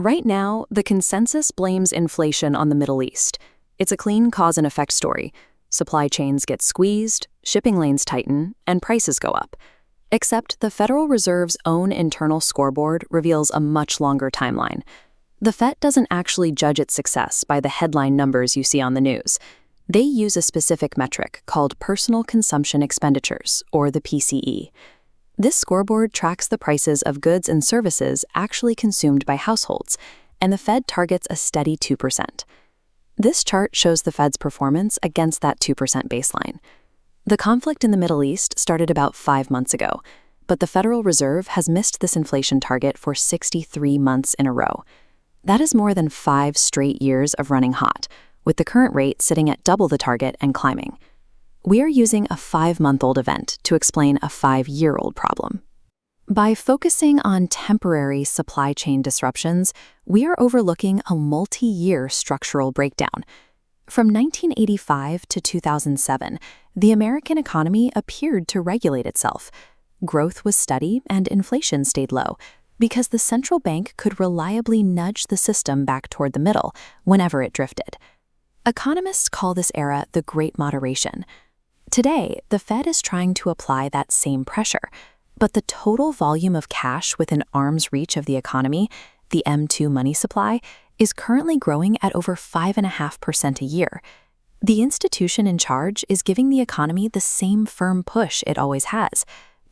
Right now, the consensus blames inflation on the Middle East. It's a clean cause and effect story. Supply chains get squeezed, shipping lanes tighten, and prices go up. Except the Federal Reserve's own internal scoreboard reveals a much longer timeline. The Fed doesn't actually judge its success by the headline numbers you see on the news. They use a specific metric called Personal Consumption Expenditures, or the PCE. This scoreboard tracks the prices of goods and services actually consumed by households, and the Fed targets a steady 2%. This chart shows the Fed's performance against that 2% baseline. The conflict in the Middle East started about 5 months ago, but the Federal Reserve has missed this inflation target for 63 months in a row. That is more than 5 straight years of running hot, with the current rate sitting at double the target and climbing. We are using a 5-month-old event to explain a 5-year-old problem. By focusing on temporary supply chain disruptions, we are overlooking a multi-year structural breakdown. From 1985 to 2007, the American economy appeared to regulate itself. Growth was steady and inflation stayed low because the central bank could reliably nudge the system back toward the middle whenever it drifted. Economists call this era the Great Moderation. Today, the Fed is trying to apply that same pressure, but the total volume of cash within arm's reach of the economy, the M2 money supply, is currently growing at over 5.5% a year. The institution in charge is giving the economy the same firm push it always has,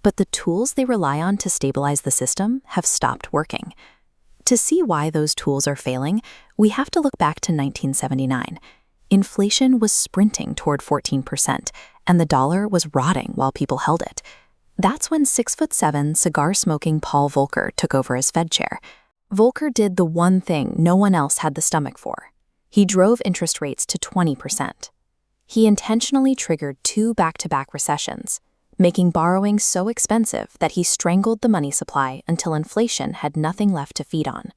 but the tools they rely on to stabilize the system have stopped working. To see why those tools are failing, we have to look back to 1979. Inflation was sprinting toward 14%, and the dollar was rotting while people held it. That's when 6'7" cigar-smoking Paul Volcker took over as Fed chair. Volcker did the one thing no one else had the stomach for. He drove interest rates to 20%. He intentionally triggered 2 back-to-back recessions, making borrowing so expensive that he strangled the money supply until inflation had nothing left to feed on.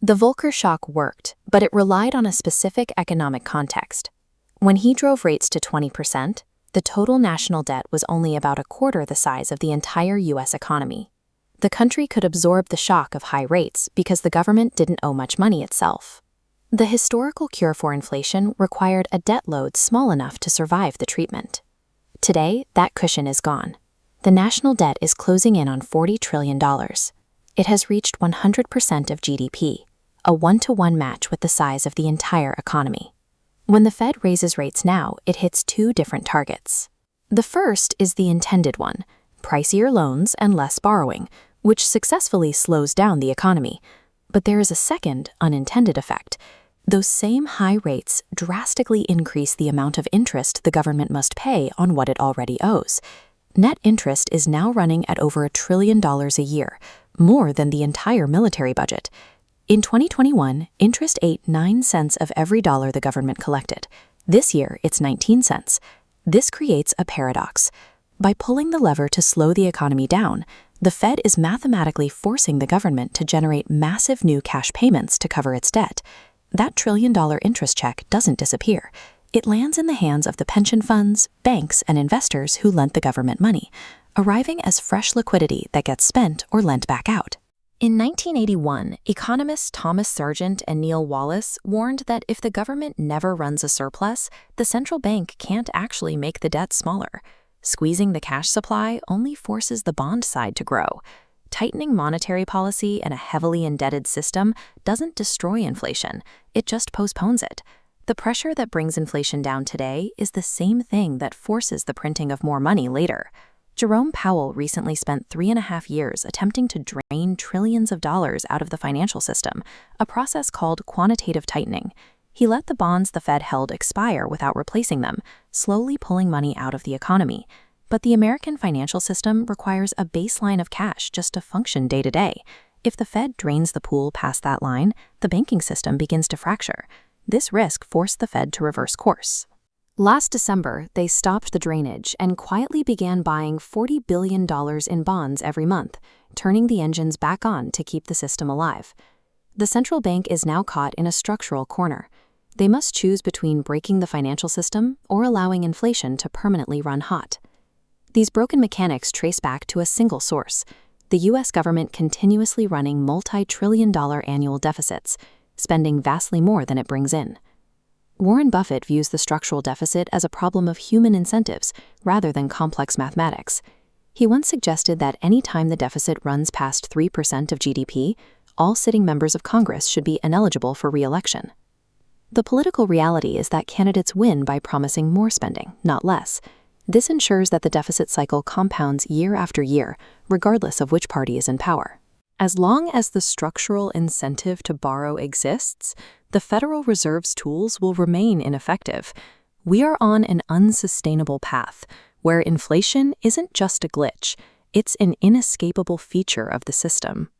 The Volcker shock worked, but it relied on a specific economic context. When he drove rates to 20%, the total national debt was only about a quarter the size of the entire U.S. economy. The country could absorb the shock of high rates because the government didn't owe much money itself. The historical cure for inflation required a debt load small enough to survive the treatment. Today, that cushion is gone. The national debt is closing in on $40 trillion. It has reached 100% of GDP, a 1-to-1 match with the size of the entire economy. When the Fed raises rates now, it hits 2 different targets. The first is the intended one, pricier loans and less borrowing, which successfully slows down the economy. But there is a second, unintended effect. Those same high rates drastically increase the amount of interest the government must pay on what it already owes. Net interest is now running at over $1 trillion a year, more than the entire military budget. In 2021, interest ate 9 cents of every dollar the government collected. This year, it's 19 cents. This creates a paradox. By pulling the lever to slow the economy down, the Fed is mathematically forcing the government to generate massive new cash payments to cover its debt. That $1 trillion interest check doesn't disappear. It lands in the hands of the pension funds, banks, and investors who lent the government money, arriving as fresh liquidity that gets spent or lent back out. In 1981, economists Thomas Sargent and Neil Wallace warned that if the government never runs a surplus, the central bank can't actually make the debt smaller. Squeezing the cash supply only forces the bond side to grow. Tightening monetary policy in a heavily indebted system doesn't destroy inflation, it just postpones it. The pressure that brings inflation down today is the same thing that forces the printing of more money later. Jerome Powell recently spent 3.5 years attempting to drain trillions of dollars out of the financial system, a process called quantitative tightening. He let the bonds the Fed held expire without replacing them, slowly pulling money out of the economy. But the American financial system requires a baseline of cash just to function day to day. If the Fed drains the pool past that line, the banking system begins to fracture. This risk forced the Fed to reverse course. Last December, they stopped the drainage and quietly began buying $40 billion in bonds every month, turning the engines back on to keep the system alive. The central bank is now caught in a structural corner. They must choose between breaking the financial system or allowing inflation to permanently run hot. These broken mechanics trace back to a single source: the U.S. government continuously running multi-trillion-dollar annual deficits, spending vastly more than it brings in. Warren Buffett views the structural deficit as a problem of human incentives rather than complex mathematics. He once suggested that any time the deficit runs past 3% of GDP, all sitting members of Congress should be ineligible for re-election. The political reality is that candidates win by promising more spending, not less. This ensures that the deficit cycle compounds year after year, regardless of which party is in power. As long as the structural incentive to borrow exists, the Federal Reserve's tools will remain ineffective. We are on an unsustainable path, where inflation isn't just a glitch, it's an inescapable feature of the system.